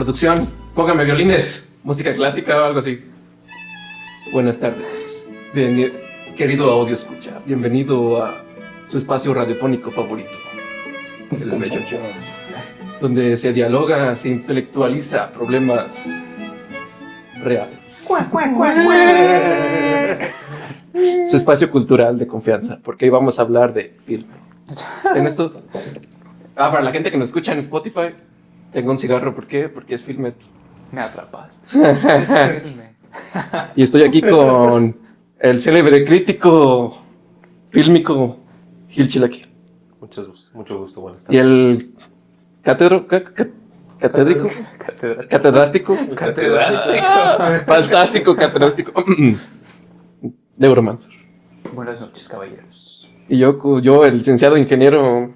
Producción, póngame violines, música clásica o algo así. Buenas tardes, querido audio escucha, bienvenido a su espacio radiofónico favorito, El Meyoyo, donde se dialoga, se intelectualiza problemas reales. Su espacio cultural de confianza, porque hoy vamos a hablar de filme. En esto, para la gente que nos escucha en Spotify, tengo un cigarro, ¿por qué? Porque es filme esto. Me atrapaste. Es filme. Y estoy aquí con el célebre crítico fílmico Gil Chilaquil. Mucho gusto, buenas Y tardes. el catedrático. Fantástico catedrático. Neuromancer. Buenas noches, caballeros. Y yo el licenciado ingeniero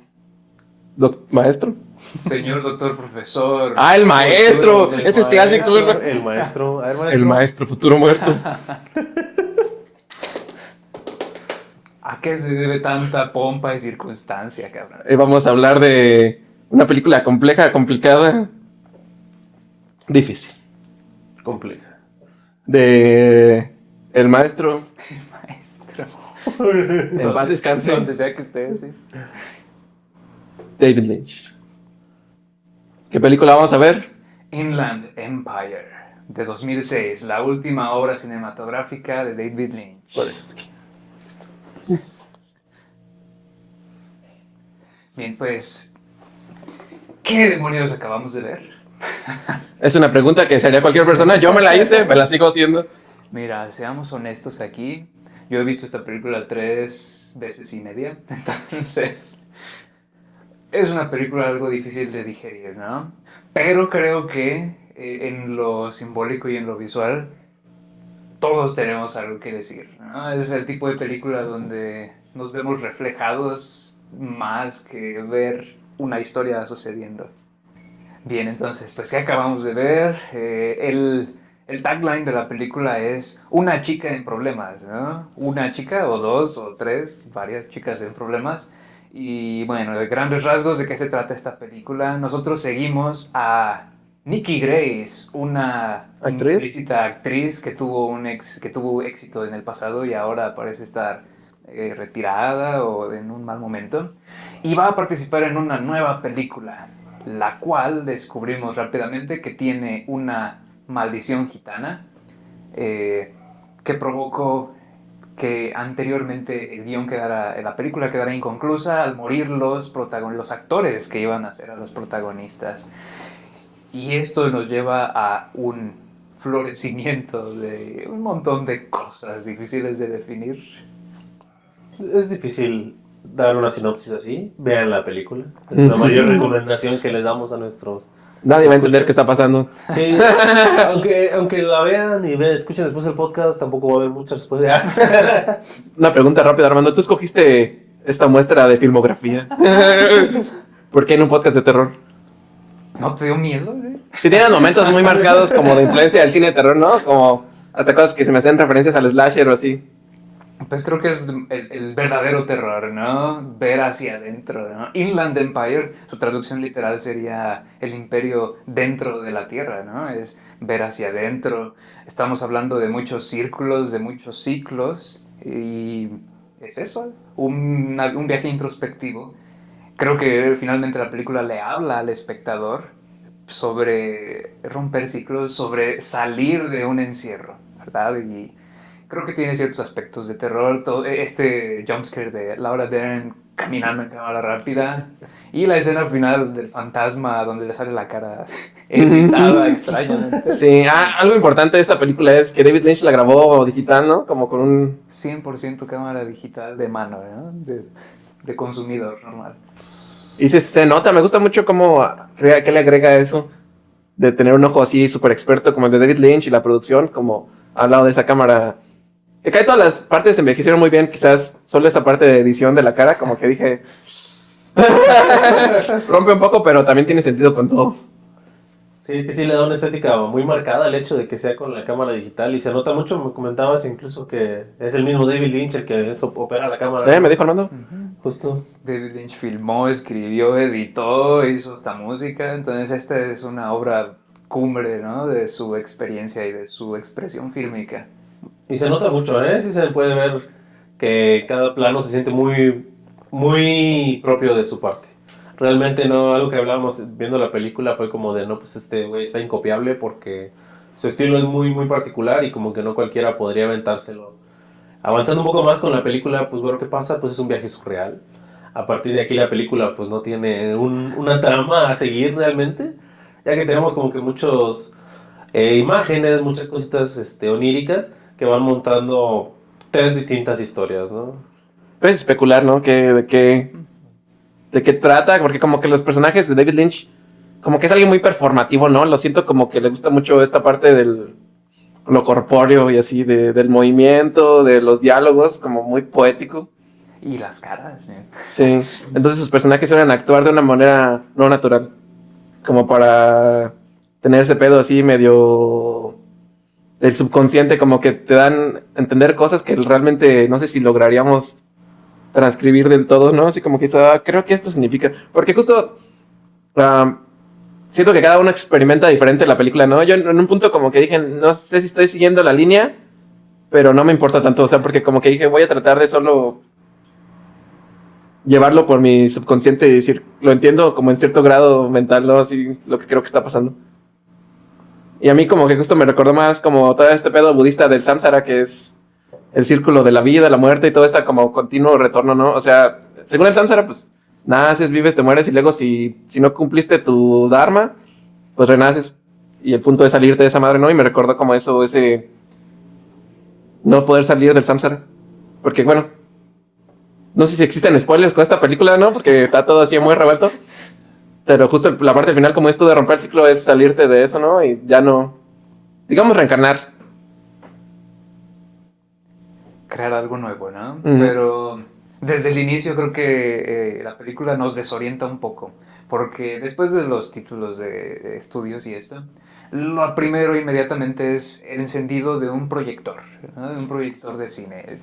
maestro. Señor doctor profesor. ¡Ah, el maestro! Ese es clásico. El maestro. A ver, maestro. El maestro, futuro muerto. ¿A qué se debe tanta pompa y circunstancia, cabrón? Vamos a hablar de una película compleja, complicada, difícil. Compleja. De el maestro. Maestro. En paz descanse. Donde sea que esté, sí. David Lynch. ¿Qué película vamos a ver? Inland Empire, de 2006, la última obra cinematográfica de David Lynch. Listo. Bien, pues, ¿qué demonios acabamos de ver? Es una pregunta que se haría cualquier persona. Yo me la hice, me la sigo haciendo. Mira, seamos honestos aquí. Yo he visto esta película 3 veces y media, entonces es una película algo difícil de digerir, ¿no? Pero creo que en lo simbólico y en lo visual todos tenemos algo que decir, ¿no? Es el tipo de película donde nos vemos reflejados más que ver una historia sucediendo. Bien, entonces, pues ¿qué acabamos de ver? El tagline de la película es una chica en problemas, ¿no? Una chica o dos o tres, varias chicas en problemas. Y bueno, de grandes rasgos, ¿de qué se trata esta película? Nosotros seguimos a Nikki Grace, una implícita actriz que tuvo éxito en el pasado y ahora parece estar retirada o en un mal momento. Y va a participar en una nueva película, la cual descubrimos rápidamente que tiene una maldición gitana que provocó que anteriormente el guión la película quedara inconclusa al morir los actores que iban a ser a los protagonistas. Y esto nos lleva a un florecimiento de un montón de cosas difíciles de definir. Es difícil dar una sinopsis así. Vean la película. Es la mayor recomendación que les damos a nuestros... Nadie va a entender qué está pasando. Sí, aunque la vean y escuchen después el podcast, tampoco va a haber mucha respuesta. Una pregunta rápida, Armando. ¿Tú escogiste esta muestra de filmografía? ¿Por qué en un podcast de terror? ¿No te dio miedo, güey? Sí, tienen momentos muy marcados como de influencia del cine de terror, ¿no? Como hasta cosas que se me hacen referencias al slasher o así. Pues creo que es el verdadero terror, ¿no? Ver hacia adentro, ¿no? Inland Empire, su traducción literal sería el imperio dentro de la tierra, ¿no? Es ver hacia adentro. Estamos hablando de muchos círculos, de muchos ciclos, y es eso, un viaje introspectivo. Creo que finalmente la película le habla al espectador sobre romper ciclos, sobre salir de un encierro, ¿verdad? Y creo que tiene ciertos aspectos de terror. Este jumpscare de Laura Dern caminando en cámara rápida y la escena final del fantasma donde le sale la cara editada extrañamente. Sí, algo importante de esta película es que David Lynch la grabó digital, ¿no? Como con un... 100% cámara digital de mano, ¿no? De consumidor normal. Y se nota, me gusta mucho cómo que le agrega eso de tener un ojo así súper experto como el de David Lynch y la producción como al lado de esa cámara. Que cae todas las partes se envejecieron muy bien, quizás solo esa parte de edición de la cara, como que dije... rompe un poco, pero también tiene sentido con todo. Sí, es que sí le da una estética muy marcada el hecho de que sea con la cámara digital y se nota mucho, me comentabas incluso que es el mismo David Lynch el que opera la cámara. Me dijo Armando. Justo. David Lynch filmó, escribió, editó, hizo esta música, entonces esta es una obra cumbre, ¿no? De su experiencia y de su expresión fílmica. Y se nota mucho, ¿eh? Sí se puede ver que cada plano se siente muy, muy propio de su parte. Realmente no, algo que hablábamos viendo la película fue como de, no, pues este güey está incopiable porque su estilo es muy, muy particular y como que no cualquiera podría aventárselo. Avanzando un poco más con la película, pues bueno, ¿qué pasa? Pues es un viaje surreal. A partir de aquí la película pues no tiene una trama a seguir realmente, ya que tenemos como que muchos imágenes, muchas cositas oníricas que van montando tres distintas historias, ¿no? Puedes especular, ¿no? ¿De qué trata? Porque como que los personajes de David Lynch, como que es alguien muy performativo, ¿no? Lo siento como que le gusta mucho esta parte del lo corpóreo y así, del movimiento, de los diálogos, como muy poético. Y las caras, ¿eh? Sí, entonces sus personajes suelen actuar de una manera no natural, como para tener ese pedo así medio del subconsciente, como que te dan a entender cosas que realmente no sé si lograríamos transcribir del todo, ¿no? Así como que creo que esto significa, porque justo siento que cada uno experimenta diferente la película, ¿no? Yo en un punto como que dije, no sé si estoy siguiendo la línea, pero no me importa tanto, o sea, porque como que dije, voy a tratar de solo llevarlo por mi subconsciente y decir, lo entiendo como en cierto grado mental, ¿no? Así lo que creo que está pasando. Y a mí como que justo me recordó más como todo este pedo budista del samsara, que es el círculo de la vida, la muerte y todo este como continuo retorno, ¿no? O sea, según el samsara, pues naces, vives, te mueres y luego si no cumpliste tu dharma, pues renaces. Y el punto es salirte de esa madre, ¿no? Y me recordó como eso, ese no poder salir del samsara. Porque bueno, no sé si existen spoilers con esta película, ¿no? Porque está todo así muy revuelto. Pero justo la parte final, como esto de romper el ciclo, es salirte de eso, ¿no? Y ya no, digamos, reencarnar. Crear algo nuevo, ¿no? Uh-huh. Pero desde el inicio creo que la película nos desorienta un poco, porque después de los títulos de estudios y esto, lo primero inmediatamente es el encendido de un proyector, ¿no? De un proyector de cine.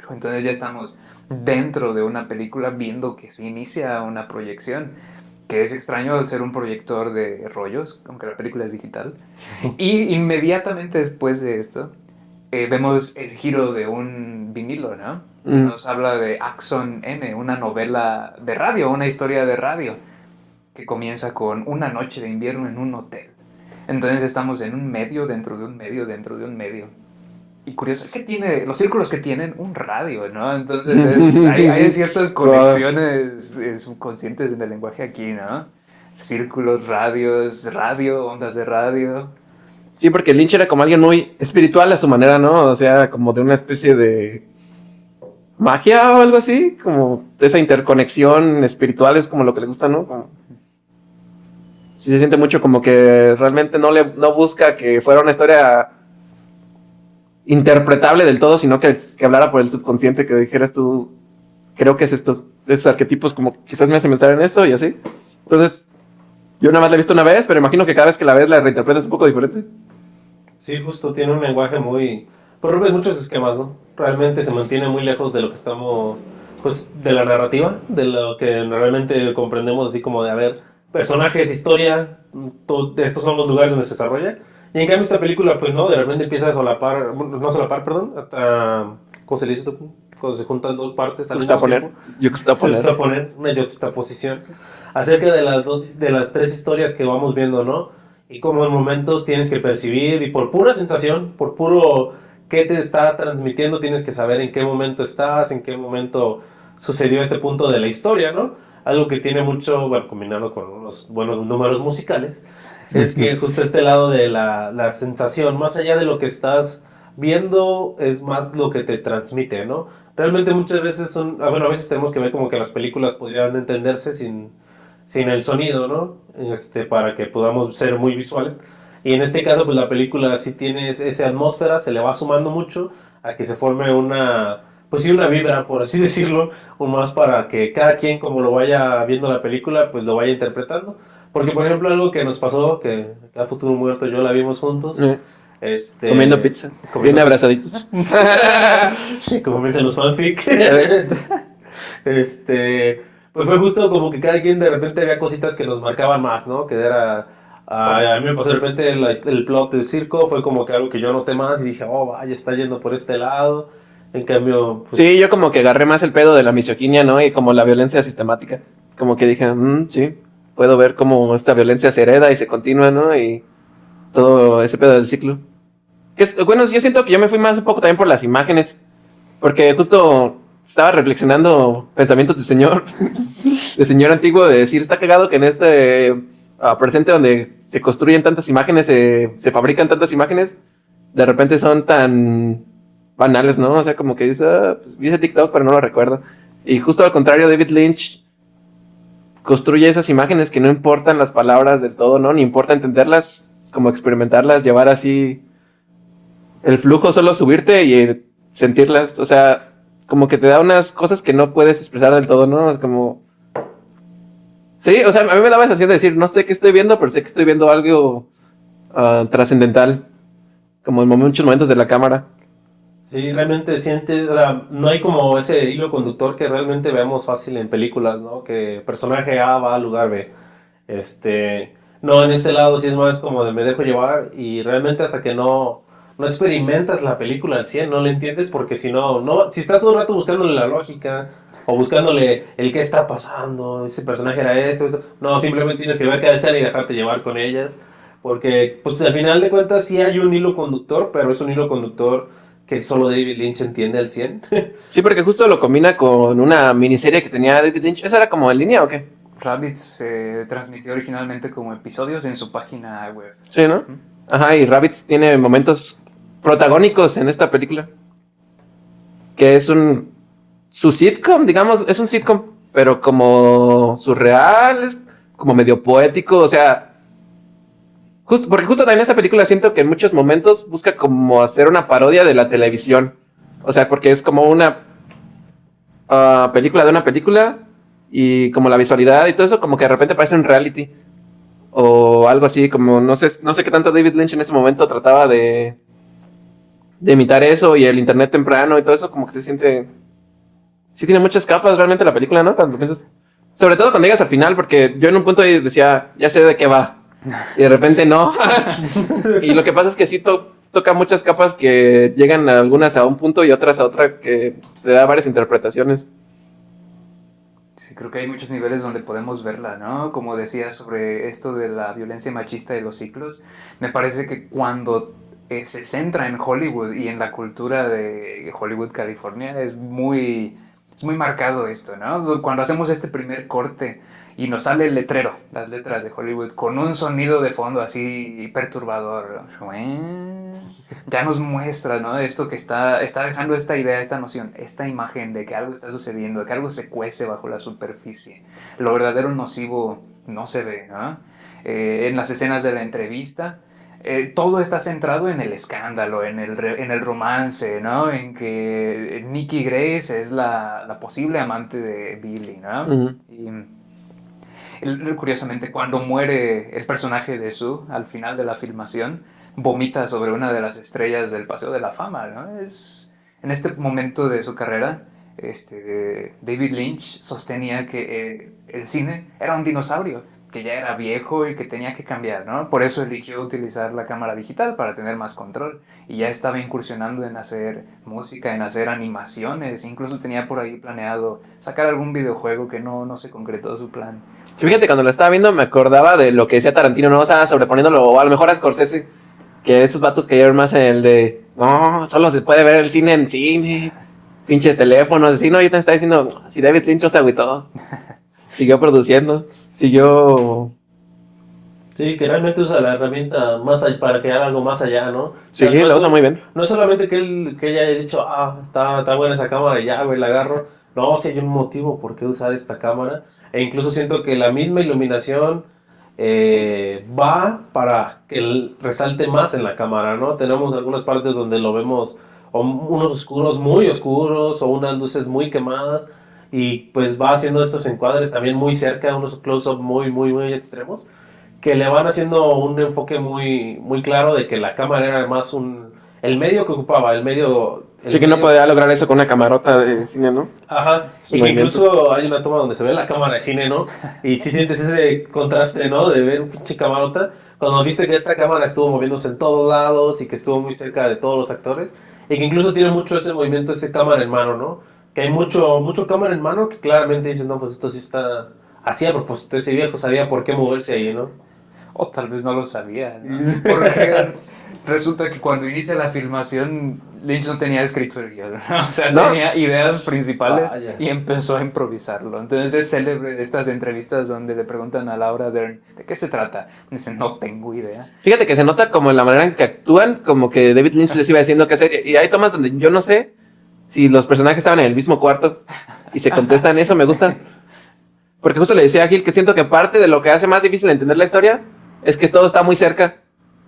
Entonces ya estamos dentro de una película viendo que se inicia una proyección, que es extraño al ser un proyector de rollos, aunque la película es digital. Y inmediatamente después de esto, vemos el giro de un vinilo, ¿no? Nos habla de Axon N, una novela de radio, una historia de radio, que comienza con una noche de invierno en un hotel. Entonces estamos en un medio, dentro de un medio, dentro de un medio. Y curioso, que tiene los círculos que tienen un radio, ¿no? Entonces hay ciertas conexiones subconscientes en el lenguaje aquí, ¿no? Círculos, radios, radio, ondas de radio. Sí, porque Lynch era como alguien muy espiritual a su manera, ¿no? O sea, como de una especie de magia o algo así, como esa interconexión espiritual es como lo que le gusta, ¿no? Como... Sí se siente mucho como que realmente no busca que fuera una historia interpretable del todo, sino que hablara por el subconsciente, que dijeras tú, creo que es esto, esos arquetipos como quizás me hacen pensar en esto y así. Entonces, yo nada más la he visto una vez, pero imagino que cada vez que la ves la reinterpretas un poco diferente. Sí, justo, tiene un lenguaje muy... Pues rompe muchos esquemas, ¿no? Realmente se mantiene muy lejos de lo que estamos... Pues de la narrativa, de lo que realmente comprendemos, así como de, a ver, personajes, historia, estos son los lugares donde se desarrolla. Y en cambio esta película, pues no, de repente empieza a solapar, no solapar, perdón, ¿cómo se le dice esto? Cuando se juntan dos partes al mismo tiempo. Yuxtaponer, una yuxtaposición acerca de las tres historias que vamos viendo, ¿no? Y como en momentos tienes que percibir, y por pura sensación, por puro qué te está transmitiendo, tienes que saber en qué momento estás, en qué momento sucedió este punto de la historia, ¿no? Algo que tiene mucho, bueno, combinado con unos buenos números musicales, es que justo este lado de la sensación, más allá de lo que estás viendo, es más lo que te transmite, ¿no? Realmente muchas veces a veces tenemos que ver como que las películas podrían entenderse sin el sonido, ¿no? Para que podamos ser muy visuales. Y en este caso, pues la película sí tiene esa atmósfera, se le va sumando mucho a que se forme una vibra, por así decirlo, o más para que cada quien, como lo vaya viendo la película, pues lo vaya interpretando. Porque, por ejemplo, algo que nos pasó, que a Futuro Muerto yo la vimos juntos. Comiendo pizza. Bien abrazaditos. Como me dicen los fanfic. Pues fue justo como que cada quien de repente veía cositas que nos marcaban más, ¿no? Que era A mí me pasó de repente el plot del circo, fue como que algo que yo noté más y dije, oh, vaya, está yendo por este lado. En cambio, pues, Sí, yo como que agarré más el pedo de la misoginia, ¿no? Y como la violencia sistemática. Como que dije, sí, puedo ver cómo esta violencia se hereda y se continúa, ¿no? Y todo ese pedo del ciclo. Bueno, yo siento que yo me fui más un poco también por las imágenes. Porque justo estaba reflexionando pensamientos de señor antiguo, de decir, está cagado que en este presente donde se construyen tantas imágenes, se fabrican tantas imágenes, de repente son tan banales, ¿no? O sea, como que dices, pues vi ese TikTok, pero no lo recuerdo. Y justo al contrario, David Lynch construye esas imágenes que no importan las palabras del todo, ¿no? Ni importa entenderlas, como experimentarlas, llevar así el flujo, solo subirte y sentirlas, o sea, como que te da unas cosas que no puedes expresar del todo, ¿no? Es como... Sí, o sea, a mí me daba la sensación de decir, no sé qué estoy viendo, pero sé que estoy viendo algo trascendental, como en muchos momentos de la cámara. sí, realmente siente, o sea, no hay como ese hilo conductor que realmente veamos fácil en películas, ¿no? Que personaje A va al lugar B. No, en este lado sí es más como de me dejo llevar y realmente hasta que no experimentas la película al 100 no la entiendes porque si no, si estás todo el rato buscándole la lógica o buscándole el qué está pasando, ese personaje era esto, no, simplemente tienes que ver cada escena y dejarte llevar con ellas. Porque, pues al final de cuentas sí hay un hilo conductor, pero es un hilo conductor que solo David Lynch entiende al 100. Sí, porque justo lo combina con una miniserie que tenía David Lynch. ¿Esa era como en línea o qué? Rabbids se transmitió originalmente como episodios en su página web. Sí, ¿no? Ajá, y Rabbids tiene momentos protagónicos en esta película. Que es su sitcom, digamos, es un sitcom, pero como surreal, es como medio poético, o sea... porque justo también esta película siento que en muchos momentos busca como hacer una parodia de la televisión. O sea, porque es como una película de una película y como la visualidad y todo eso como que de repente parece un reality. O algo así, como no sé qué tanto David Lynch en ese momento trataba de imitar eso y el internet temprano y todo eso, como que se siente... Sí tiene muchas capas realmente la película, ¿no? Cuando piensas... Sobre todo cuando llegas al final, porque yo en un punto ahí decía, ya sé de qué va. Y de repente no. Y lo que pasa es que sí toca muchas capas que llegan algunas a un punto y otras a otra, que te da varias interpretaciones. Sí, creo que hay muchos niveles donde podemos verla, ¿no? Como decías sobre esto de la violencia machista de los ciclos, me parece que cuando se centra en Hollywood y en la cultura de Hollywood, California, es muy marcado esto, ¿no? Cuando hacemos este primer corte y nos sale el letrero, las letras de Hollywood, con un sonido de fondo así perturbador, ya nos muestra, ¿no? Esto que está dejando esta idea, esta noción, esta imagen de que algo está sucediendo, de que algo se cuece bajo la superficie. Lo verdadero nocivo no se ve, ¿no? En las escenas de la entrevista, todo está centrado en el escándalo, en el romance, ¿no? En que Nikki Grace es la posible amante de Billy, ¿no? Uh-huh. Curiosamente, cuando muere el personaje de Sue al final de la filmación, vomita sobre una de las estrellas del Paseo de la Fama, ¿no? En este momento de su carrera, David Lynch sostenía que el cine era un dinosaurio, que ya era viejo y que tenía que cambiar, ¿no? Por eso eligió utilizar la cámara digital para tener más control y ya estaba incursionando en hacer música, en hacer animaciones, incluso tenía por ahí planeado sacar algún videojuego que no se concretó su plan. Que fíjate, cuando lo estaba viendo me acordaba de lo que decía Tarantino, ¿no? O sea, sobreponiéndolo, o a lo mejor a Scorsese, que esos vatos cayeron más en el de, no, solo se puede ver el cine en cine, pinches teléfonos, así, no, yo te estaba diciendo, si David Lynch no se agüitó, siguió produciendo, siguió... Sí, que realmente usa la herramienta para que haga algo más allá, ¿no? Sí, no lo usa muy bien. No es solamente que ella haya dicho, está buena esa cámara y ya, güey, la agarro. No, sí hay un motivo por qué usar esta cámara. E incluso siento que la misma iluminación va para que resalte más en la cámara, ¿no? Tenemos algunas partes donde lo vemos, o unos oscuros muy oscuros, o unas luces muy quemadas. Y pues va haciendo estos encuadres también muy cerca, unos close-up muy extremos, que le van haciendo un enfoque muy claro de que la cámara era más el medio que ocupaba, Sí, que no podía lograr eso con una camarota de cine, ¿no? Ajá, y que incluso hay una toma donde se ve la cámara de cine, ¿no? Y sí sientes ese contraste, ¿no? De ver un pinche camarota, Cuando viste que esta cámara estuvo moviéndose en todos lados y que estuvo muy cerca de todos los actores, y que incluso tiene mucho ese movimiento, ese cámara en mano, ¿no? Que hay mucho cámara en mano que claramente dicen, no, pues esto sí está así a propósito, ese viejo sabía por qué moverse ahí, ¿no? O tal vez no lo sabía, ¿no? Porque resulta que cuando inicia la filmación, Lynch no tenía escrito el guión, ¿no? O sea, ¿No? tenía ideas principales Vaya. y empezó a improvisarlo. Entonces es célebre estas entrevistas donde le preguntan a Laura Dern, ¿de qué se trata? Y dice, no tengo idea. Fíjate que se nota como en la manera en que actúan, como que David Lynch les iba diciendo qué hacer. Y hay tomas donde yo no sé si los personajes estaban en el mismo cuarto y se contestan eso, me gusta. Porque justo le decía a Gil que siento que parte de lo que hace más difícil entender la historia es que todo está muy cerca.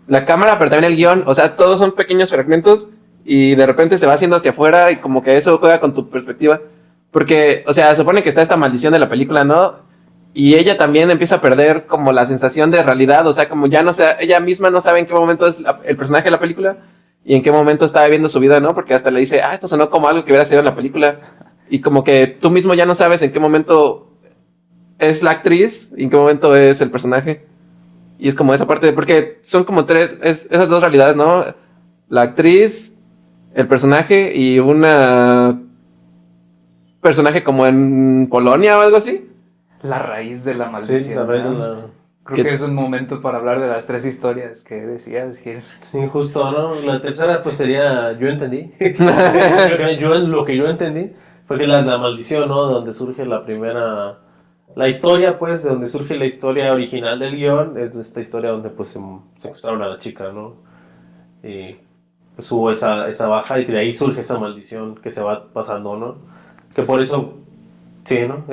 La cámara, pero también el guión, o sea, todos son pequeños fragmentos y de repente se va haciendo hacia afuera y como que eso juega con tu perspectiva. Porque, o sea, supone que está esta maldición de la película, ¿no? Y ella también empieza a perder como la sensación de realidad, o sea, como ya no sé, ella misma no sabe en qué momento es el personaje de la película y en qué momento está viviendo su vida, ¿no? Porque hasta le dice, esto sonó como algo que hubiera sido en la película. Y como que tú mismo ya no sabes en qué momento es la actriz y en qué momento es el personaje. Y es como esa parte, porque son como esas dos realidades, ¿no? La actriz, el personaje y una personaje como en Polonia o algo así. La raíz de la maldición. Sí, la raíz de ¿no? la... Creo que es un momento para hablar de las 3 historias que decías, Gil. Sí, justo, ¿no? La tercera pues sería, yo entendí. Lo que yo entendí fue que la maldición, ¿no? De donde surge la primera... La historia, pues, de donde surge la historia original del guión, es de esta historia donde, pues, se secuestraron a la chica, ¿no? Y pues hubo esa baja y de ahí surge esa maldición que se va pasando, ¿no? Que por eso... Sí, ¿no?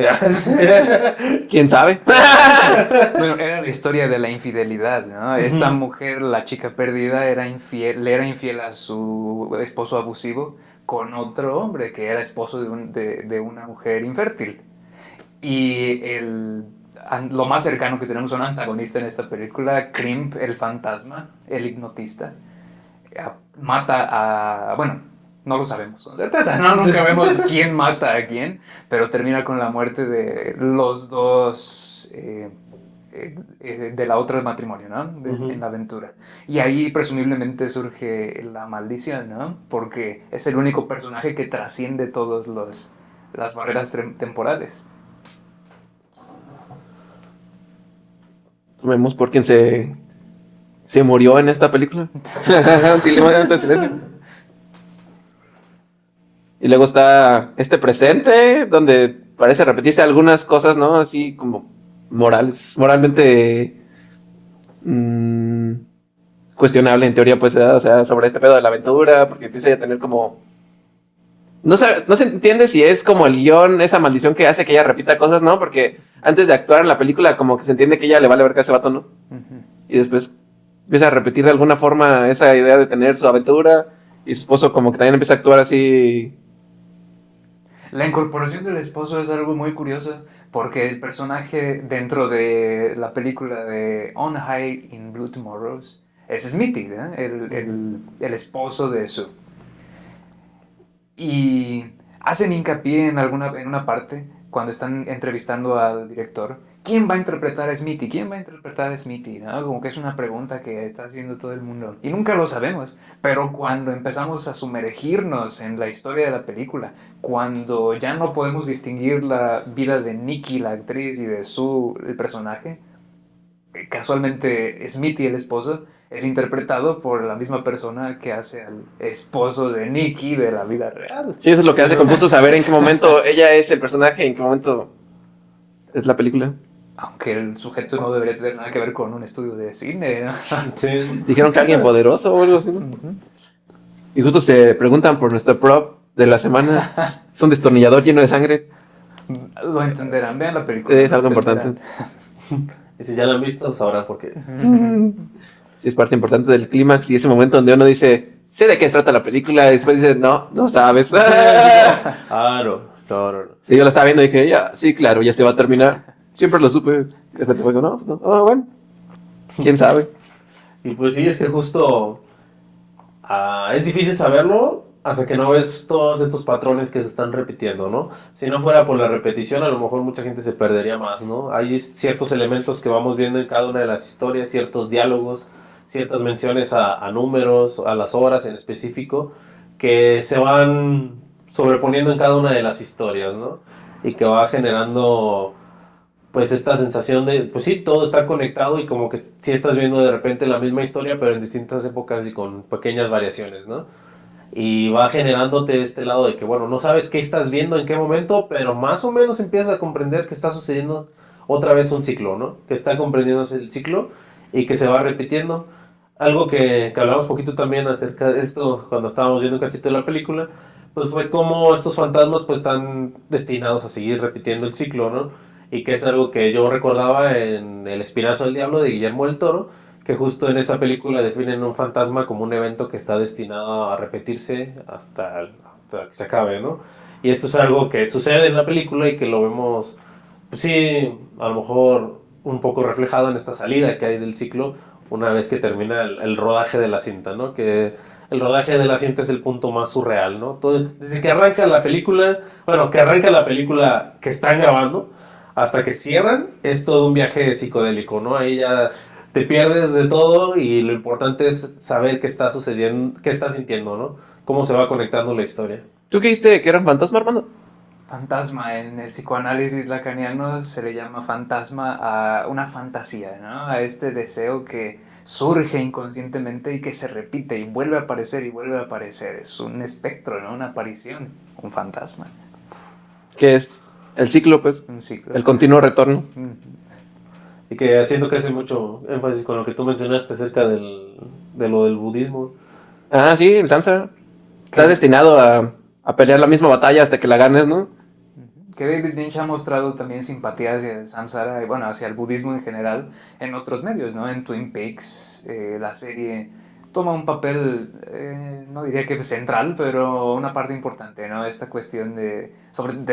¿Quién sabe? Bueno, era la historia de la infidelidad, ¿no? Esta mujer, la chica perdida, le era infiel a su esposo abusivo con otro hombre que era esposo de una mujer infértil. Y lo más cercano que tenemos a un antagonista en esta película, Crimp, el fantasma, el hipnotista, mata a... Bueno, no lo sabemos con certeza, ¿no? Nunca vemos quién mata a quién, pero termina con la muerte de los dos... de la otra matrimonio, ¿no? En la aventura. Y ahí presumiblemente surge la maldición, ¿no? Porque es el único personaje que trasciende todas las barreras temporales. Vemos por quién se murió en esta película. Silencio. Y luego está este presente, donde parece repetirse algunas cosas, ¿no? Así como moralmente cuestionable en teoría, pues, o sea, sobre este pedo de la aventura, porque empieza a tener como... No se entiende si es como el guión, esa maldición que hace que ella repita cosas, ¿no? Porque antes de actuar en la película, como que se entiende que ella le vale ver que ese vato, ¿no? Uh-huh. Y después empieza a repetir de alguna forma esa idea de tener su aventura, y su esposo como que también empieza a actuar así. La incorporación del esposo es algo muy curioso, porque el personaje dentro de la película de On High in Blue Tomorrows es Smithy, ¿eh? el esposo de Sue. Y hacen hincapié en una parte, cuando están entrevistando al director, ¿quién va a interpretar a Smithy? ¿Quién va a interpretar a Smithy? ¿No? Como que es una pregunta que está haciendo todo el mundo. Y nunca lo sabemos. Pero cuando empezamos a sumergirnos en la historia de la película, cuando ya no podemos distinguir la vida de Nikki, la actriz, y de Sue, el personaje, casualmente Smithy, el esposo, es interpretado por la misma persona que hace al esposo de Nikki de la vida real. Sí, eso es lo que hace confuso saber en qué momento ella es el personaje y en qué momento es la película. Aunque el sujeto no debería tener nada que ver con un estudio de cine, ¿no? Sí. Dijeron que alguien poderoso o algo así, ¿no? Uh-huh. Y justo se preguntan por nuestro prop de la semana. Es un destornillador lleno de sangre. Lo entenderán, vean la película. Es algo importante. Y si ya lo han visto, sabrán por qué. Sí, es parte importante del clímax y ese momento donde uno dice, sé de qué trata la película, y después dice, no sabes. No. Sí, yo la estaba viendo y dije, ya, sí, claro, ya se va a terminar. Siempre lo supe. De repente fue como, no, bueno, quién sabe. Y pues sí, es que justo es difícil saberlo, hasta que no ves todos estos patrones que se están repitiendo, ¿no? Si no fuera por la repetición, a lo mejor mucha gente se perdería más, ¿no? Hay ciertos elementos que vamos viendo en cada una de las historias, ciertos diálogos, ciertas menciones a números, a las horas en específico, que se van sobreponiendo en cada una de las historias, ¿no? Y que va generando, pues, esta sensación de, pues sí, todo está conectado y como que sí estás viendo de repente la misma historia, pero en distintas épocas y con pequeñas variaciones, ¿no? Y va generándote este lado de que, bueno, no sabes qué estás viendo en qué momento, pero más o menos empiezas a comprender que está sucediendo otra vez un ciclo, ¿no? Que está comprendiéndose el ciclo y que se va repitiendo. Algo que hablamos poquito también acerca de esto cuando estábamos viendo un cachito de la película, pues fue cómo estos fantasmas pues están destinados a seguir repitiendo el ciclo, ¿no? Y que es algo que yo recordaba en El Espinazo del Diablo de Guillermo del Toro, que justo en esa película definen un fantasma como un evento que está destinado a repetirse hasta que se acabe, ¿no? Y esto es algo que sucede en la película y que lo vemos, pues sí, a lo mejor un poco reflejado en esta salida que hay del ciclo una vez que termina el rodaje de la cinta, ¿no? Que el rodaje de la cinta es el punto más surreal, ¿no? Todo, desde que arranca la película, bueno, que arranca la película que están grabando, hasta que cierran, es todo un viaje psicodélico, ¿no? Ahí ya te pierdes de todo y lo importante es saber qué está sucediendo, qué estás sintiendo, ¿no? Cómo se va conectando la historia. ¿Tú qué dijiste que era un fantasma, Armando? Fantasma, en el psicoanálisis lacaniano se le llama fantasma a una fantasía, ¿no? A este deseo que surge inconscientemente y que se repite y vuelve a aparecer y vuelve a aparecer. Es un espectro, ¿no? Una aparición, un fantasma, Que es el ciclo, pues, un ciclo. el continuo retorno. Y que siento que hace mucho énfasis con lo que tú mencionaste acerca de lo del budismo. Ah, sí, el samsara. Estás destinado a pelear la misma batalla hasta que la ganes, ¿no? Que David Lynch ha mostrado también simpatía hacia el samsara y bueno, hacia el budismo en general en otros medios, ¿no? En Twin Peaks, la serie toma un papel, no diría que central, pero una parte importante, ¿no? Esta cuestión de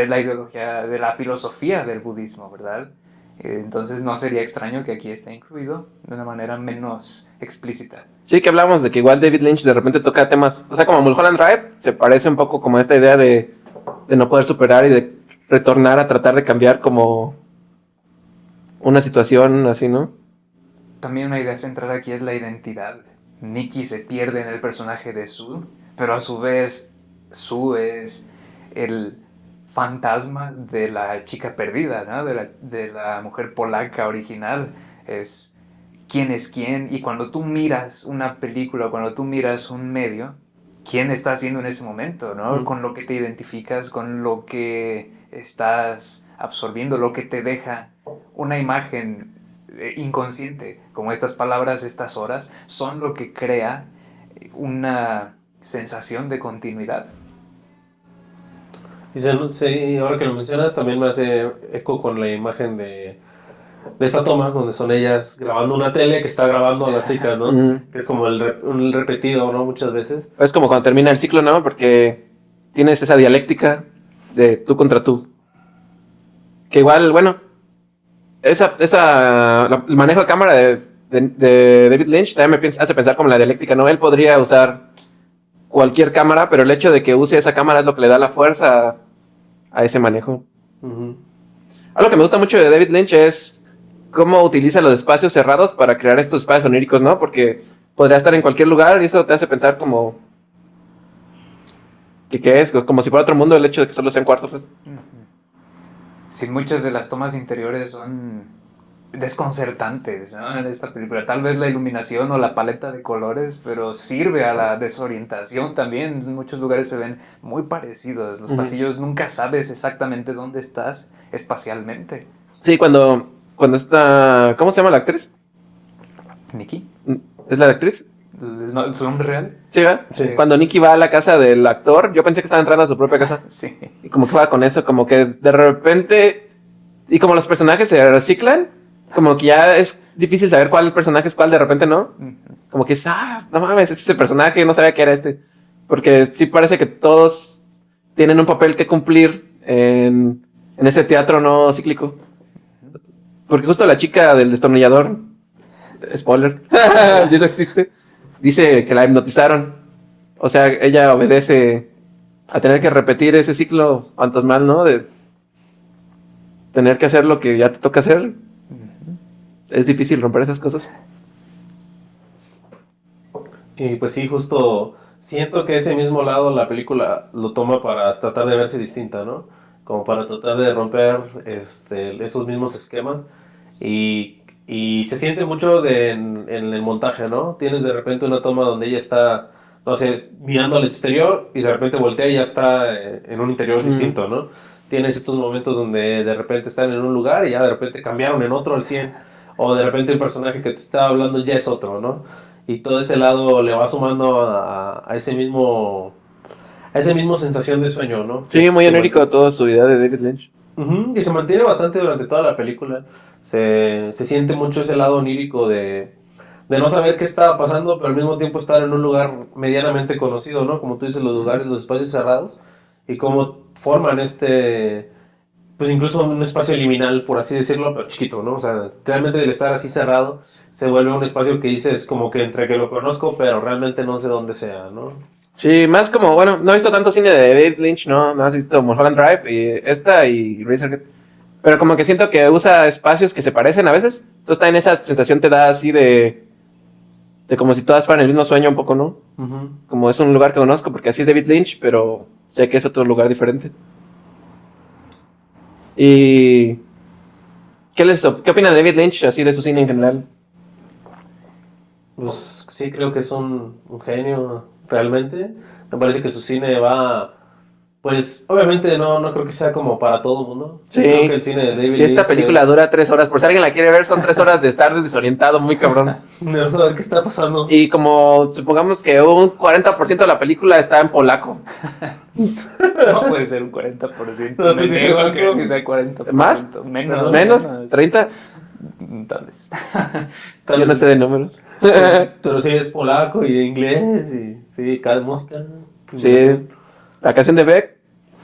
la ideología, de la filosofía del budismo, ¿verdad? Entonces no sería extraño que aquí esté incluido de una manera menos explícita. Sí, que hablamos de que igual David Lynch de repente toca temas, o sea, como Mulholland Drive, se parece un poco como a esta idea de no poder superar y de retornar a tratar de cambiar como una situación así, ¿no? También una idea central aquí es la identidad. Nikki se pierde en el personaje de Sue, pero a su vez Sue es el fantasma de la chica perdida, ¿no? De la mujer polaca original. Es quién, y cuando tú miras una película, cuando tú miras un medio, quién está haciendo en ese momento, ¿no? Con lo que te identificas, con lo que estás absorbiendo, lo que te deja una imagen inconsciente, como estas palabras, estas horas, son lo que crea una sensación de continuidad. Y sí, ahora que lo mencionas, también me hace eco con la imagen de esta toma, donde son ellas grabando una tele que está grabando a las chicas, ¿no? Que es como el repetido, ¿no? Muchas veces. Es como cuando termina el ciclo, ¿no? Porque tienes esa dialéctica de tú contra tú. Que igual, bueno, el manejo de cámara de David Lynch también me hace pensar como la dialéctica, ¿no? Él podría usar cualquier cámara, pero el hecho de que use esa cámara es lo que le da la fuerza a ese manejo. Algo que me gusta mucho de David Lynch es cómo utiliza los espacios cerrados para crear estos espacios oníricos, ¿no? Porque podría estar en cualquier lugar y eso te hace pensar como ¿qué es? Como si fuera otro mundo el hecho de que solo sea un cuarto, pues. Sí, muchas de las tomas interiores son desconcertantes, ¿no? En esta película. Tal vez la iluminación o la paleta de colores, pero sirve a la desorientación también. En muchos lugares se ven muy parecidos. Los pasillos nunca sabes exactamente dónde estás espacialmente. Sí, cuando está... ¿Cómo se llama la actriz? ¿Nikki? ¿Es la actriz? ¿Su nombre real? Sí, ¿verdad? Sí. Cuando Nikki va a la casa del actor, yo pensé que estaba entrando a su propia casa. Sí. Y como que va con eso, como que de repente... Y como los personajes se reciclan, como que ya es difícil saber cuál personaje es cuál, de repente, ¿no? Como que es, no mames, es ese personaje, no sabía que era este. Porque sí parece que todos tienen un papel que cumplir en ese teatro no cíclico. Porque justo la chica del destornillador, spoiler, si eso existe, dice que la hipnotizaron. O sea, ella obedece a tener que repetir ese ciclo fantasmal, ¿no? De tener que hacer lo que ya te toca hacer. Es difícil romper esas cosas. Y pues sí, justo siento que ese mismo lado la película lo toma para tratar de verse distinta, ¿no? Como para tratar de romper esos mismos esquemas. Y se siente mucho en el montaje, ¿no? Tienes de repente una toma donde ella está, no sé, mirando al exterior y de repente voltea y ya está en un interior distinto, ¿no? Tienes estos momentos donde de repente están en un lugar y ya de repente cambiaron en otro al 100. O de repente el personaje que te está hablando ya es otro, ¿no? Y todo ese lado le va sumando a ese mismo sensación de sueño, ¿no? Sí, muy Que onírico toda su idea de David Lynch. Ujú, y se mantiene bastante durante toda la película. Se siente mucho ese lado onírico de no saber qué estaba pasando, pero al mismo tiempo estar en un lugar medianamente conocido, ¿no? Como tú dices, los lugares, los espacios cerrados, y cómo forman pues incluso un espacio liminal, por así decirlo, pero chiquito, ¿no? O sea, realmente el estar así cerrado se vuelve un espacio que dices como que entre que lo conozco, pero realmente no sé dónde sea, ¿no? Sí, más como, bueno, no he visto tanto cine de David Lynch, ¿no? No has visto Mulholland Drive y esta y Razorhead. Pero como que siento que usa espacios que se parecen a veces. Entonces también esa sensación te da así de como si todas fueran el mismo sueño un poco, ¿no? Ujú. Como es un lugar que conozco porque así es David Lynch, pero sé que es otro lugar diferente. ¿Y qué opina de David Lynch, así de su cine en general? Pues sí, creo que es un genio, realmente. Me parece que su cine va. Pues obviamente no creo que sea como para todo el mundo. Sí. Creo que el cine de David Si esta Lynch película es... dura 3 horas, por si alguien la quiere ver, son 3 horas de estar desorientado, muy cabrón. No saber qué está pasando. Y como supongamos que un 40% de la película está en polaco. No puede ser un 40%. No, Me creo que sea niego a tanto. creer que sea 40%. ¿Más? Menos. ¿Menos? ¿30? Tal vez. Tal Yo no vez- sé de números. Pero sí es polaco y de inglés y sí, cada música. Sí, la canción de Beck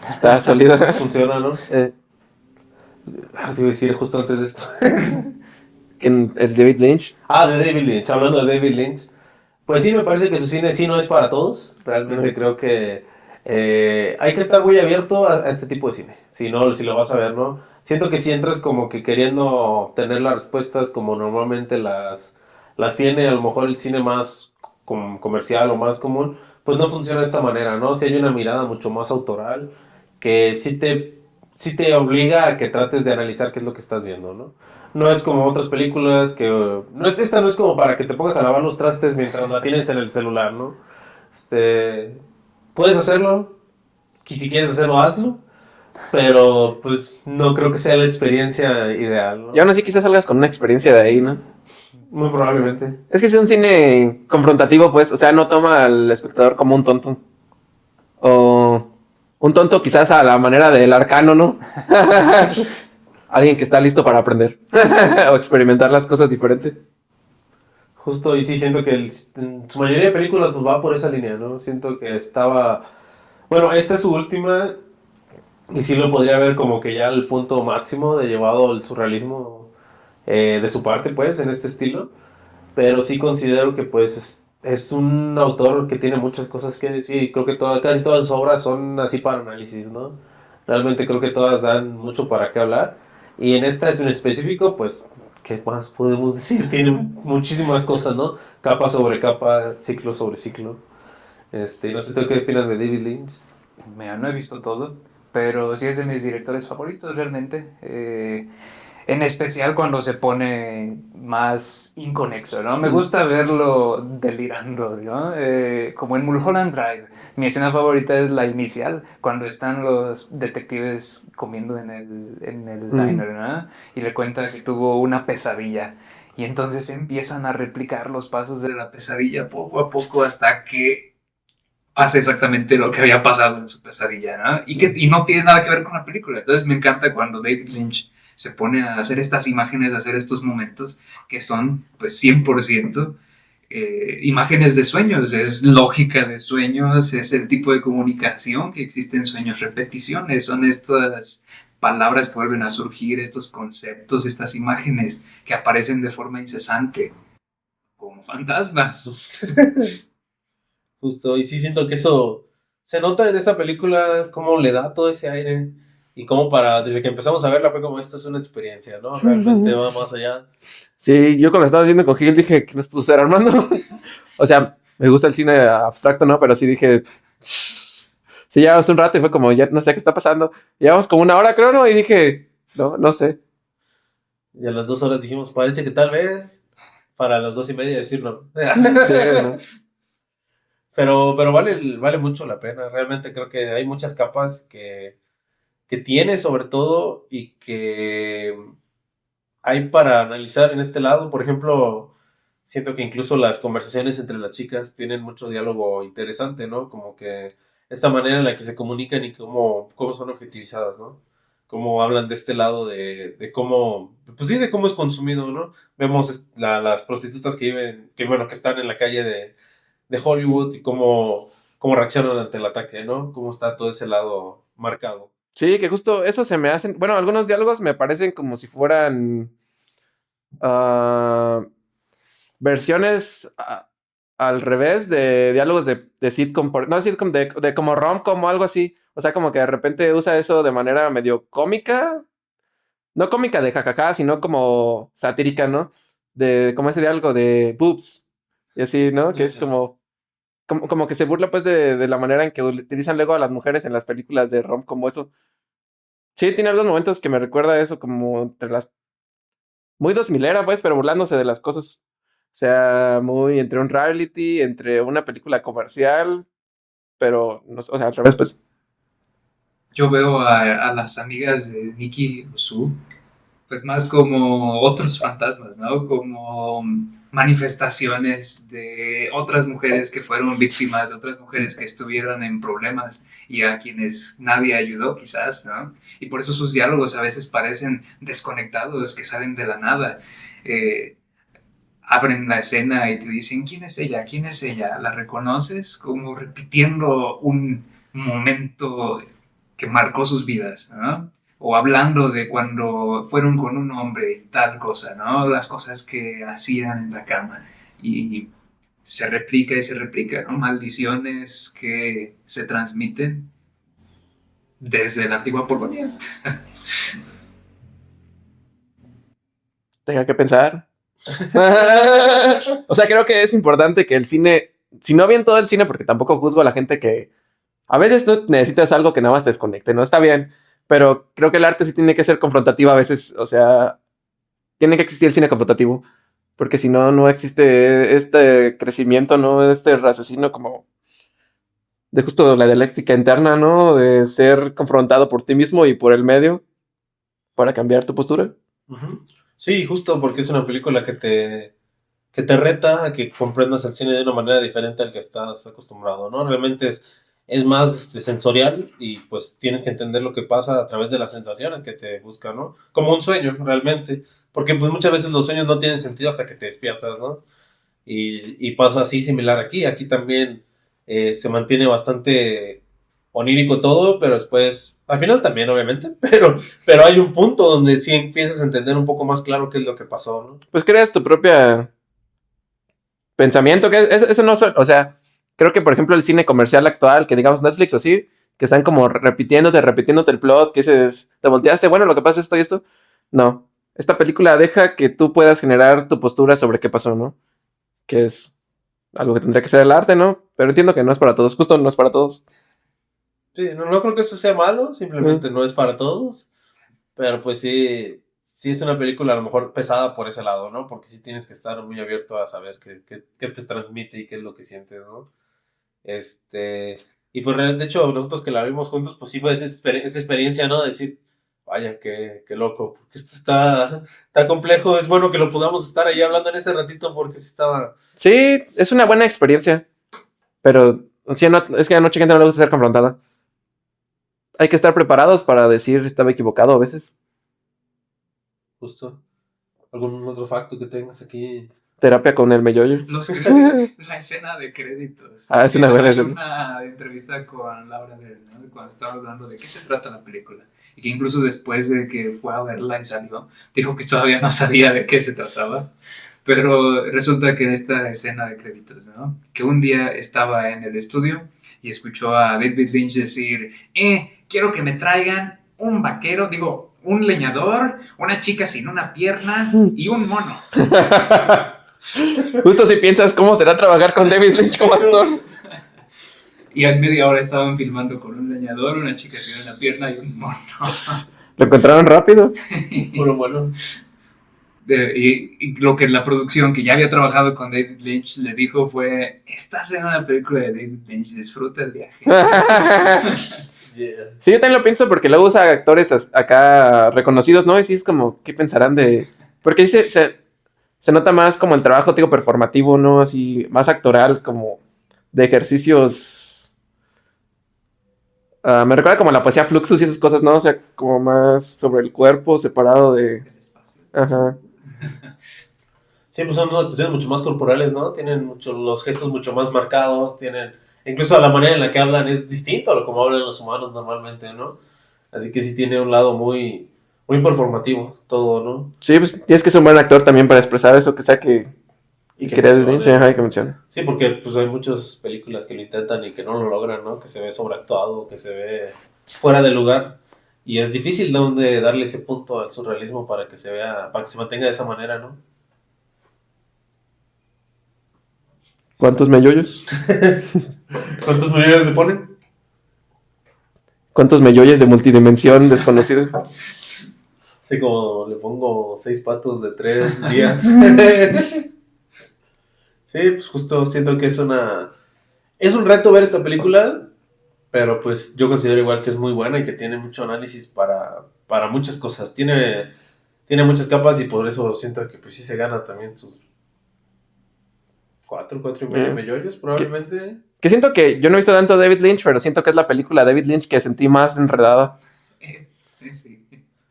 está sólida. Funciona, ¿no? Eh, Te iba a decir justo antes de esto. el David Lynch. De David Lynch, hablando de David Lynch. Pues sí, me parece que su cine sí no es para todos. Realmente No. creo que hay que estar muy abierto a este tipo de cine. Si lo vas a ver, ¿no? Siento que si entras como que queriendo tener las respuestas como normalmente las tiene a lo mejor el cine más comercial o más común, pues no funciona de esta manera, ¿no? Si hay una mirada mucho más autoral que sí te obliga a que trates de analizar qué es lo que estás viendo, ¿no? No es como otras películas que... esta no es como para que te pongas a lavar los trastes mientras la tienes en el celular, ¿no? Puedes hacerlo, y si quieres hacerlo, hazlo, pero pues no creo que sea la experiencia ideal, ¿no? Y aún así quizás salgas con una experiencia de ahí, ¿no? Muy probablemente. Es que es un cine confrontativo, pues. O sea, no toma al espectador como un tonto. O un tonto quizás a la manera del Arcano, ¿no? Alguien que está listo para aprender. O experimentar las cosas diferentes. Justo, y sí siento que en su mayoría de películas pues va por esa línea, ¿no? Siento que estaba... Bueno, esta es su última, y sí lo podría ver como que ya al punto máximo de llevado al surrealismo de su parte, pues, en este estilo. Pero sí considero que, pues, es un autor que tiene muchas cosas que decir, y creo que casi todas sus obras son así para análisis, ¿no? Realmente creo que todas dan mucho para qué hablar. Y en esta en específico, pues, ¿qué más podemos decir? Tiene muchísimas cosas, ¿no? Capa sobre capa, ciclo sobre ciclo. No sé qué opinan de David Lynch. Mira, no he visto todo, pero sí es de mis directores favoritos realmente. En especial cuando se pone más inconexo, ¿no? Me gusta verlo delirando, ¿no? Como en Mulholland Drive. Mi escena favorita es la inicial, cuando están los detectives comiendo en el diner, ¿no? Y le cuenta que tuvo una pesadilla. Y entonces empiezan a replicar los pasos de la pesadilla poco a poco hasta que pasa exactamente lo que había pasado en su pesadilla, ¿no? Y no tiene nada que ver con la película. Entonces me encanta cuando David Lynch se pone a hacer estas imágenes, a hacer estos momentos que son pues 100% imágenes de sueños, es lógica de sueños, es el tipo de comunicación que existe en sueños, repeticiones, son estas palabras que vuelven a surgir, estos conceptos, estas imágenes que aparecen de forma incesante, como fantasmas. Justo, y sí siento que eso se nota en esta película, cómo le da todo ese aire. Y cómo desde que empezamos a verla fue como, esto es una experiencia, ¿no? Realmente va más allá. Sí, yo cuando estaba haciendo con Gil dije que nos puso Armando. O sea, me gusta el cine abstracto, ¿no? Pero sí dije. Sí, ya hace un rato y fue como, ya no sé qué está pasando. Llevamos como 1 hora, creo, ¿no? Y dije, no sé. Y a las 2 horas dijimos, parece que tal vez, para las 2:30 decir no. Sí, ¿no? Pero vale mucho la pena. Realmente creo que hay muchas capas que tiene sobre todo y que hay para analizar en este lado. Por ejemplo, siento que incluso las conversaciones entre las chicas tienen mucho diálogo interesante, ¿no? Como que esta manera en la que se comunican y cómo son objetivizadas, ¿no? Cómo hablan de este lado de cómo, pues sí, de cómo es consumido, ¿no? Vemos las prostitutas que viven, que están en la calle de Hollywood y cómo reaccionan ante el ataque, ¿no? Cómo está todo ese lado marcado. Sí, que justo eso se me hacen. Bueno, algunos diálogos me parecen como si fueran ah, versiones al revés de diálogos de sitcom. No sitcom, de como rom-com o algo así. O sea, como que de repente usa eso de manera medio cómica. No cómica de jajaja, sino como satírica, ¿no? De como ese diálogo de boobs. Y así, ¿no? Que es como que se burla pues de la manera en que utilizan luego a las mujeres en las películas de rom como eso. Sí, tiene algunos momentos que me recuerda a eso como entre las... Muy 2000 pues, pero burlándose de las cosas. O sea, muy entre un reality, entre una película comercial, pero, no sé, o sea, al revés, pues. Yo veo a las amigas de Nikki Usu pues más como otros fantasmas, ¿no? Como manifestaciones de otras mujeres que fueron víctimas, de otras mujeres que estuvieron en problemas y a quienes nadie ayudó quizás, ¿no? Y por eso sus diálogos a veces parecen desconectados, que salen de la nada. Eh, Abren la escena y te dicen, ¿quién es ella? ¿Quién es ella? ¿La reconoces? Como repitiendo un momento que marcó sus vidas, ¿no? O hablando de cuando fueron con un hombre, tal cosa, ¿no? Las cosas que hacían en la cama. Y se replica y se replica, ¿no? Maldiciones que se transmiten desde la antigua Polonia. Tenga que pensar. O sea, creo que es importante que el cine, si no bien todo el cine, porque tampoco juzgo a la gente que a veces tú necesitas algo que nada más te desconecte, ¿no? Está bien, pero creo que el arte sí tiene que ser confrontativo a veces, o sea, tiene que existir el cine confrontativo, porque si no, no existe este crecimiento, ¿no? Este raciocinio como de justo la dialéctica interna, ¿no? De ser confrontado por ti mismo y por el medio para cambiar tu postura. Ujú. Sí, justo porque es una película que te reta a que comprendas el cine de una manera diferente al que estás acostumbrado, ¿no? Realmente es más sensorial y pues tienes que entender lo que pasa a través de las sensaciones que te busca, ¿no? Como un sueño, realmente. Porque pues muchas veces los sueños no tienen sentido hasta que te despiertas, ¿no? Y pasa así similar aquí. Aquí también se mantiene bastante onírico todo, pero después, al final también, obviamente, pero hay un punto donde sí empiezas a entender un poco más claro qué es lo que pasó, ¿no? Pues creas tu propia pensamiento, que eso no, o sea, creo que por ejemplo el cine comercial actual, que digamos Netflix o así, que están como repitiéndote el plot, que dices, te volteaste, bueno, lo que pasa es esto y esto. No, esta película deja que tú puedas generar tu postura sobre qué pasó, ¿no? Que es algo que tendría que ser el arte, ¿no? Pero entiendo que no es para todos, justo no es para todos. Sí, no creo que eso sea malo, simplemente no es para todos, pero pues sí, sí es una película a lo mejor pesada por ese lado, ¿no? Porque sí tienes que estar muy abierto a saber qué te transmite y qué es lo que sientes, ¿no? Y pues de hecho nosotros que la vimos juntos, pues sí fue esa experiencia, ¿no? De decir, vaya, qué loco, porque esto está complejo, es bueno que lo podamos estar ahí hablando en ese ratito porque sí estaba... Sí, es una buena experiencia, pero sí, no, es que a mucha gente no le gusta ser confrontada. Hay que estar preparados para decir estaba equivocado a veces. Justo. ¿Algún otro facto que tengas aquí? Terapia con el meyoyo. La escena de créditos. Ah, es una buena Hay escena. una entrevista con Laura Dern, ¿no? Cuando estaba hablando de qué se trata la película. Y que incluso después de que fue a verla y salió, dijo que todavía no sabía de qué se trataba. Pero resulta que en esta escena de créditos, ¿no? Que un día estaba en el estudio y escuchó a David Lynch decir, quiero que me traigan un vaquero, digo, un leñador, una chica sin una pierna y un mono. Justo si piensas cómo será trabajar con David Lynch como actor. Y a media hora estaban filmando con un leñador, una chica sin una pierna y un mono. ¿Lo encontraron rápido? Puro bueno. Y lo que la producción, que ya había trabajado con David Lynch, le dijo fue, estás en una película de David Lynch, disfruta el viaje. Yeah. Sí, yo también lo pienso porque luego usa actores acá reconocidos, ¿no? Y sí es como, ¿qué pensarán de...? Porque sí se nota más como el trabajo, digo, performativo, ¿no? Así, más actoral, como de ejercicios... me recuerda como la poesía Fluxus y esas cosas, ¿no? O sea, como más sobre el cuerpo, separado de... Ajá. Sí, pues son actuaciones mucho más corporales, ¿no? Tienen los gestos mucho más marcados, tienen... Incluso la manera en la que hablan es distinto a lo como hablan los humanos normalmente, ¿no? Así que sí tiene un lado muy, muy performativo todo, ¿no? Sí, pues tienes que ser un buen actor también para expresar eso que sea que... Y que David Lynch, ajá, que menciona. Sí, porque pues hay muchas películas que lo intentan y que no lo logran, ¿no? Que se ve sobreactuado, que se ve fuera de lugar. Y es difícil donde darle ese punto al surrealismo para que se vea, para que se mantenga de esa manera, ¿no? ¿Cuántos melloyos? ¿Cuántos millones le ponen? ¿Cuántos melloyes de multidimensión desconocido? Así como le pongo 6 patos de 3 días. Sí, pues justo siento que es un reto ver esta película, pero pues yo considero igual que es muy buena y que tiene mucho análisis para muchas cosas. Tiene muchas capas y por eso siento que pues sí se gana también sus 4 y medio melloyos probablemente. Que siento que yo no he visto tanto David Lynch, pero siento que es la película de David Lynch que sentí más enredada. Sí.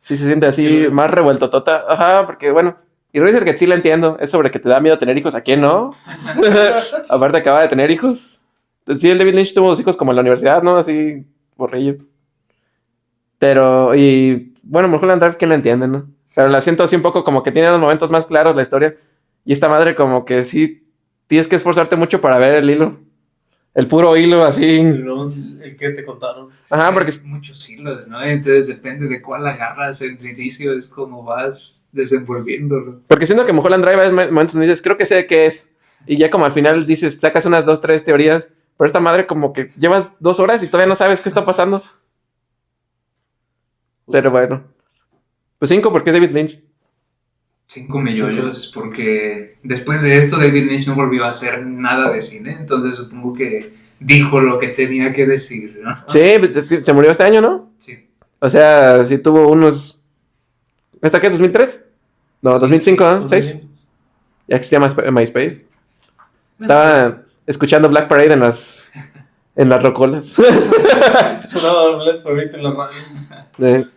Sí, se siente así, Sí. más revueltotota. Ajá, porque bueno, y Razorhead sí la entiendo. Es sobre que te da miedo tener hijos. ¿A quién no? Aparte acaba de tener hijos. Sí, el David Lynch tuvo dos hijos como en la universidad, ¿no? Así, borrillo. Pero, y bueno, Mulholland Drive, ¿quién la entiende, no? Pero la siento así un poco como que tiene los momentos más claros la historia. Y esta madre como que sí tienes que esforzarte mucho para ver el hilo. El puro hilo así. El que te contaron. Ajá, porque... Hay muchos hilos, ¿no? Entonces depende de cuál agarras el inicio, es como vas desenvolviéndolo. Porque siento que Mulholland Drive hay momentos donde dices, creo que sé qué es. Y ya como al final dices, sacas unas 2, 3 teorías. Pero esta madre como que llevas 2 horas y todavía no sabes qué está pasando. Pero bueno. Pues 5 porque es David Lynch. 5 melloyos, porque después de esto David Lynch no volvió a hacer nada de cine, entonces supongo que dijo lo que tenía que decir, ¿no? Sí, pues, se murió este año, ¿no? Sí. O sea, sí tuvo unos... ¿Esta qué? ¿2003? No, 2005, ¿no? 6. Ya existía MySpace. Estaba escuchando Black Parade en las rocolas. Sonaba Black Parade en la radio.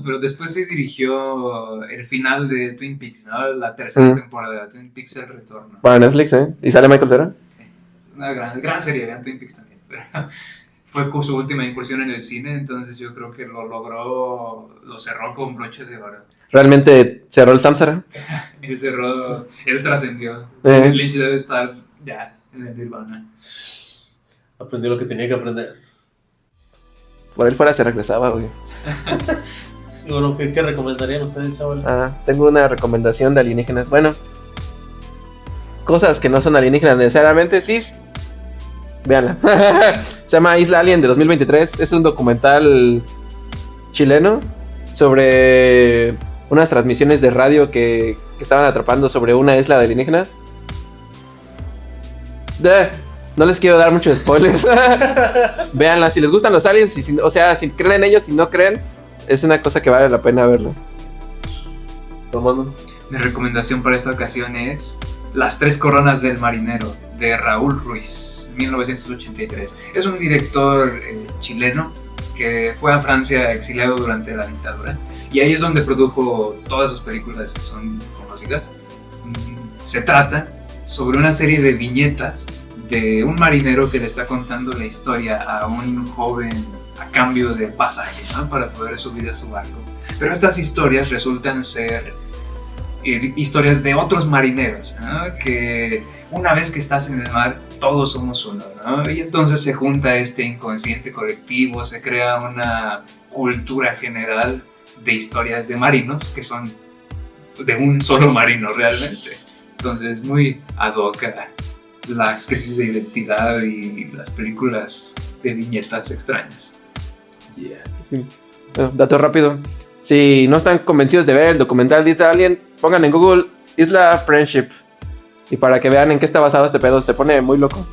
Pero después se dirigió el final de Twin Peaks, ¿no? La tercera temporada de Twin Peaks, El Retorno. Para Netflix, ¿eh? ¿Y sale Michael Cera? Sí. Una gran serie, vean Twin Peaks también. Fue con su última incursión en el cine, entonces yo creo que lo cerró con broche de oro. ¿Realmente cerró el Samsara? Él trascendió. Lynch debe estar ya en el Nirvana. Aprendió lo que tenía que aprender. Por él fuera se regresaba, güey. Y bueno, ¿qué recomendarían ustedes, chaval? Tengo una recomendación de alienígenas. Bueno, cosas que no son alienígenas necesariamente, sí. Véanla. Se llama Isla Alien de 2023. Es un documental chileno sobre unas transmisiones de radio que estaban atrapando sobre una isla de alienígenas. No les quiero dar muchos spoilers. Véanla, si les gustan los aliens, o sea, si creen en ellos, si no creen, es una cosa que vale la pena verlo. Romano. Mi recomendación para esta ocasión es Las tres coronas del marinero, de Raúl Ruiz, 1983. Es un director chileno que fue a Francia exiliado durante la dictadura y ahí es donde produjo todas sus películas que son conocidas. Se trata sobre una serie de viñetas de un marinero que le está contando la historia a un joven a cambio de pasaje, ¿no? Para poder subir a su barco. Pero estas historias resultan ser historias de otros marineros, ¿no? Que una vez que estás en el mar, todos somos uno, ¿no? Y entonces se junta este inconsciente colectivo, se crea una cultura general de historias de marinos que son de un solo marino realmente. Entonces muy ad hoc a las crisis de identidad y las películas de viñetas extrañas. Dato rápido. Si no están convencidos de ver el documental de Isla Alien, pongan en Google Isla Friendship. Y para que vean en qué está basado este pedo, se pone muy loco.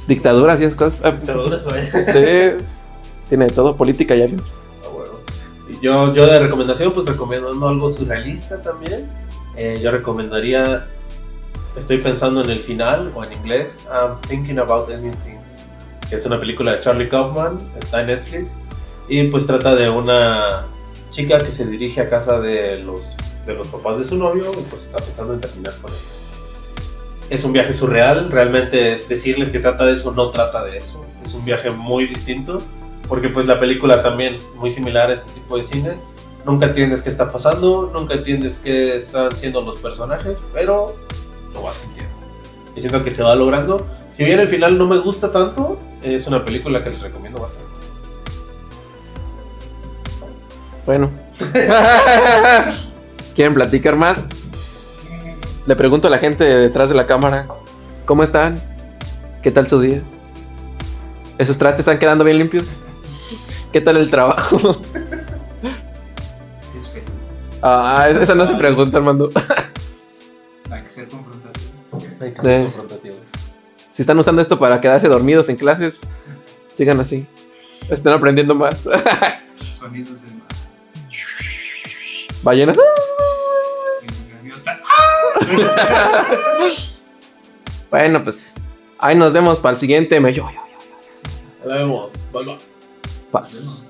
Dictaduras y esas cosas. Dictaduras, vaya. Sí. Tiene de todo, política y aliens. Bueno. Sí, yo de recomendación, pues recomiendo algo surrealista también. Yo recomendaría, estoy pensando en el final, o en inglés, I'm Thinking About Ending Things, que es una película de Charlie Kaufman, está en Netflix, y pues trata de una chica que se dirige a casa de los papás de su novio, y pues está pensando en terminar con él. Es un viaje surreal, realmente decirles que trata de eso, no trata de eso, es un viaje muy distinto, porque pues la película también, muy similar a este tipo de cine, nunca entiendes qué está pasando, nunca entiendes qué están siendo los personajes, pero lo vas sintiendo. Y siento que se va logrando. Si bien el final no me gusta tanto, es una película que les recomiendo bastante. Bueno. ¿Quieren platicar más? Le pregunto a la gente detrás de la cámara, ¿cómo están? ¿Qué tal su día? ¿Esos trastes están quedando bien limpios? ¿Qué tal el trabajo? Es feliz. Ah, esa no se pregunta, Armando. Hay que ser confrontativos. Hay que Sí. ser confrontativo. Si están usando esto para quedarse dormidos en clases, sigan así. Están aprendiendo más. Sonidos del mar. Ballenas. Y gaviota. Bueno, pues ahí nos vemos para el siguiente. Nos vemos. Bye bye. Paz.